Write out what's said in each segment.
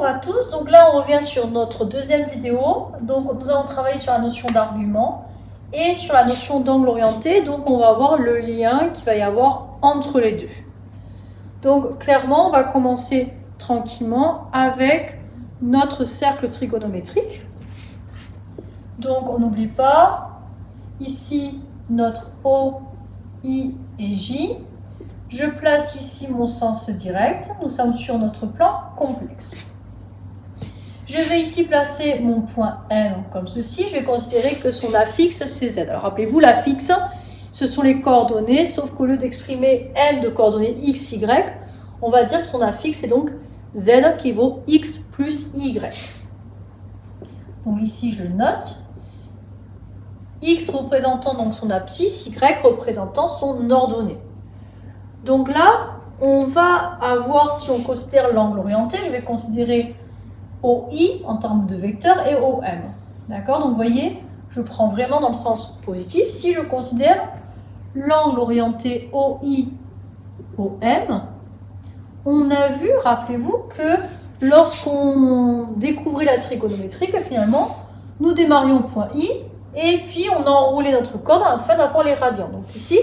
à tous, donc là on revient sur notre deuxième vidéo. Donc nous avons travaillé sur la notion d'argument et sur la notion d'angle orienté. Donc on va voir le lien qu'il va y avoir entre les deux. Donc clairement on va commencer tranquillement avec notre cercle trigonométrique. Donc on n'oublie pas, ici notre O, I et J. Je place ici mon sens direct, nous sommes sur notre plan complexe. Je vais ici placer mon point M comme ceci, je vais considérer que son affixe c'est Z. Alors rappelez-vous, l'affixe, ce sont les coordonnées, sauf qu'au lieu d'exprimer M de coordonnées X, Y, on va dire que son affixe est donc Z qui vaut X plus Y. Donc ici je le note. X représentant donc son abscisse, Y représentant son ordonnée. Donc là, on va avoir, si on considère l'angle orienté, je vais considérer OI en termes de vecteur et OM. D'accord? Donc vous voyez, je prends vraiment dans le sens positif. Si je considère l'angle orienté OI, OM, on a vu, rappelez-vous, que lorsqu'on découvrait la trigonométrie, que finalement, nous démarrions au point I, et puis on a enroulé notre corde afin d'avoir les radians. Donc ici,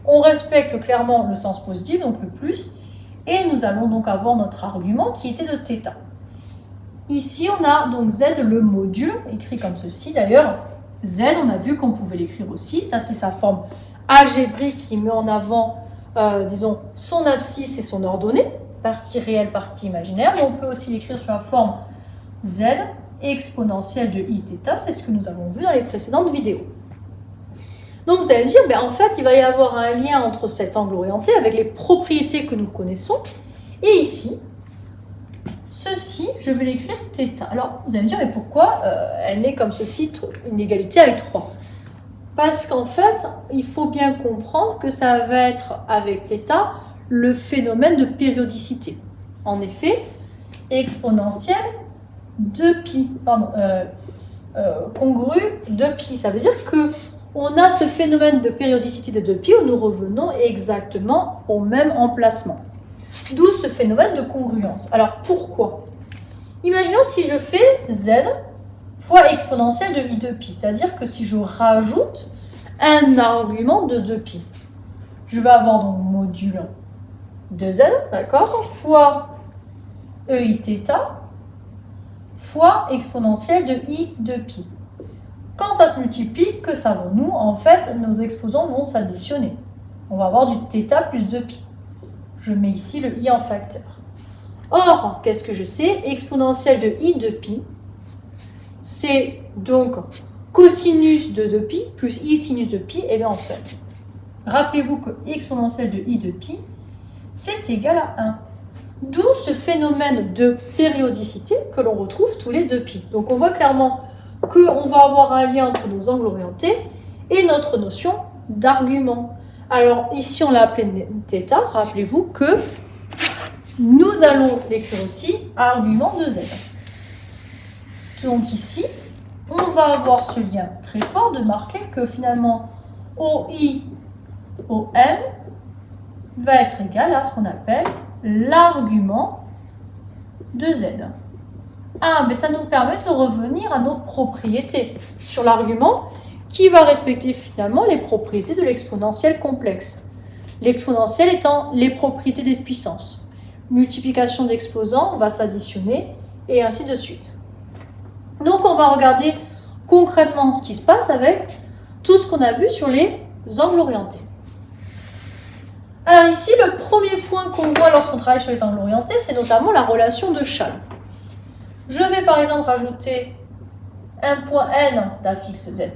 on respecte clairement le sens positif, donc le plus, et nous allons donc avoir notre argument qui était de θ. Ici, on a donc Z, le module, écrit comme ceci. D'ailleurs, Z, on a vu qu'on pouvait l'écrire aussi. Ça, c'est sa forme algébrique qui met en avant, disons, son abscisse et son ordonnée, partie réelle, partie imaginaire. Mais on peut aussi l'écrire sur la forme Z exponentielle de Iθ. C'est ce que nous avons vu dans les précédentes vidéos. Donc vous allez me dire, ben en fait, il va y avoir un lien entre cet angle orienté avec les propriétés que nous connaissons. Et ici, ceci, je vais l'écrire θ. Alors, vous allez me dire, mais pourquoi elle n'est comme ceci, une égalité avec 3? Parce qu'en fait, il faut bien comprendre que ça va être avec θ le phénomène de périodicité. En effet, exponentielle de pi, congrue de pi. Ça veut dire que on a ce phénomène de périodicité de 2π où nous revenons exactement au même emplacement. D'où ce phénomène de congruence. Alors pourquoi? Imaginons si je fais Z fois exponentielle de I de π, c'est-à-dire que si je rajoute un argument de 2π, je vais avoir donc module de Z, d'accord, fois EIθ fois exponentielle de I de π. Quand ça se multiplie, que savons-nous? En fait, nos exposants vont s'additionner. On va avoir du θ plus 2π. Je mets ici le i en facteur. Or, qu'est-ce que je sais? Exponentielle de i de π, c'est donc cosinus de 2π plus i sinus de π. Et bien en fait, rappelez-vous que exponentielle de i de π, c'est égal à 1. D'où ce phénomène de périodicité que l'on retrouve tous les 2π. Donc on voit clairement qu'on va avoir un lien entre nos angles orientés et notre notion d'argument. Alors ici on l'a appelé θ, rappelez-vous que nous allons l'écrire aussi argument de Z. Donc ici, on va avoir ce lien très fort de marquer que finalement OI, OM va être égal à ce qu'on appelle l'argument de Z. Ah, mais ça nous permet de revenir à nos propriétés sur l'argument qui va respecter finalement les propriétés de l'exponentielle complexe. L'exponentielle étant les propriétés des puissances. Multiplication d'exposants va s'additionner et ainsi de suite. Donc on va regarder concrètement ce qui se passe avec tout ce qu'on a vu sur les angles orientés. Alors ici, le premier point qu'on voit lorsqu'on travaille sur les angles orientés, c'est notamment la relation de Schall. Je vais par exemple rajouter un point N d'affixe Z',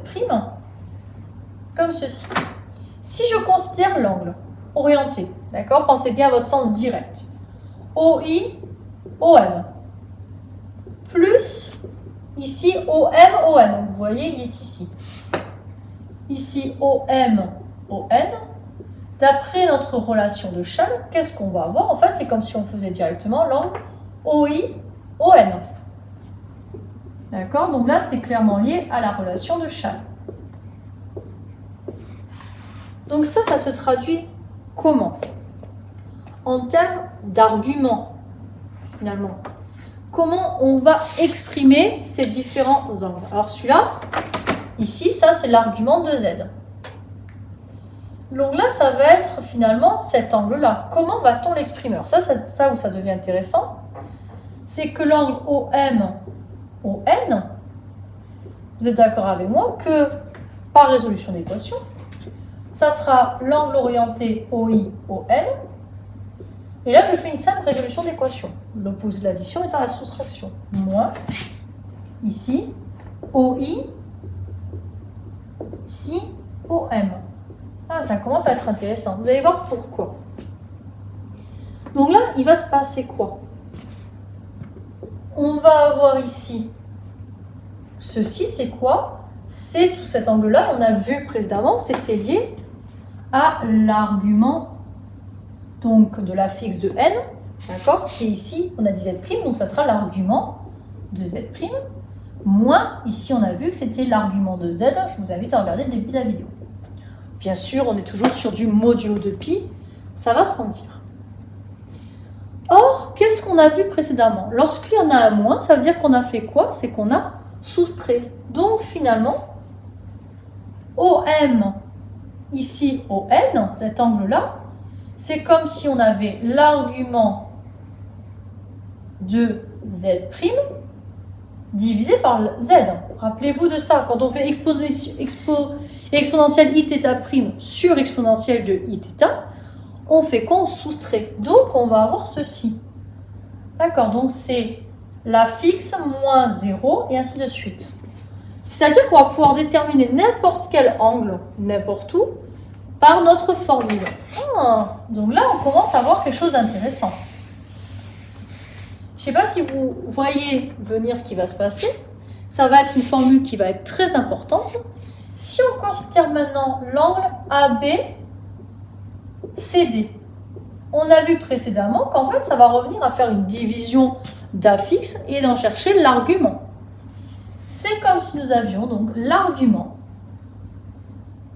comme ceci. Si je considère l'angle orienté, d'accord, pensez bien à votre sens direct, OI, OM, plus ici OM, ON, donc vous voyez, il est ici. Ici OM, ON, d'après notre relation de Schall, qu'est-ce qu'on va avoir? En fait, c'est comme si on faisait directement l'angle OI, ON. D'accord? Donc là, c'est clairement lié à la relation de Schall. Donc ça se traduit comment? En termes d'argument, finalement. comment on va exprimer ces différents angles. Alors celui-là, ici, ça c'est l'argument de Z. Donc là, ça va être finalement cet angle-là. Comment va-t-on l'exprimer? Alors ça où ça devient intéressant, c'est que l'angle OM, vous êtes d'accord avec moi que par résolution d'équation, ça sera l'angle orienté OI, ON. Et là, je fais une simple résolution d'équation. L'opposé de l'addition étant la soustraction. Moins, ici, OI, ici, OM. Ah, ça commence à être intéressant. Vous allez voir pourquoi. Donc là, il va se passer quoi? On va avoir ici, ceci, c'est quoi? C'est tout cet angle-là. On a vu précédemment, c'était lié à l'argument donc de la fixe de n, d'accord, qui est ici, on a dit z', donc ça sera l'argument de z', moins, ici on a vu que c'était l'argument de z, je vous invite à regarder le début de la vidéo. Bien sûr, on est toujours sur du modulo de pi, ça va sans dire. Or, qu'est-ce qu'on a vu précédemment? Lorsqu'il y en a un moins, ça veut dire qu'on a fait quoi? C'est qu'on a soustrait. Donc finalement, OM, ici ON, cet angle-là, c'est comme si on avait l'argument de Z' divisé par Z. Rappelez-vous de ça, quand on fait exponentielle Iθ' sur exponentielle de Iθ, on fait quoi? On soustrait. Donc on va avoir ceci. D'accord, donc c'est la fixe moins 0 et ainsi de suite. C'est-à-dire qu'on va pouvoir déterminer n'importe quel angle, n'importe où, par notre formule. Ah, donc là, on commence à voir quelque chose d'intéressant. Je ne sais pas si vous voyez venir ce qui va se passer. Ça va être une formule qui va être très importante. Si on considère maintenant l'angle ABCD, on a vu précédemment qu'en fait, ça va revenir à faire une division d'A fixe et d'en chercher l'argument. C'est comme si nous avions donc l'argument.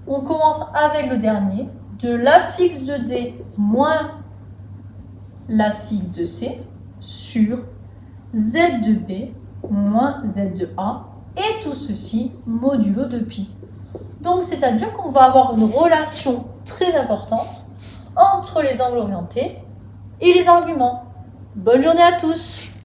On commence avec le dernier, de la fixe de D moins la fixe de C sur Z de B moins Z de A, et tout ceci modulo de pi. Donc c'est-à-dire qu'on va avoir une relation très importante entre les angles orientés et les arguments. Bonne journée à tous!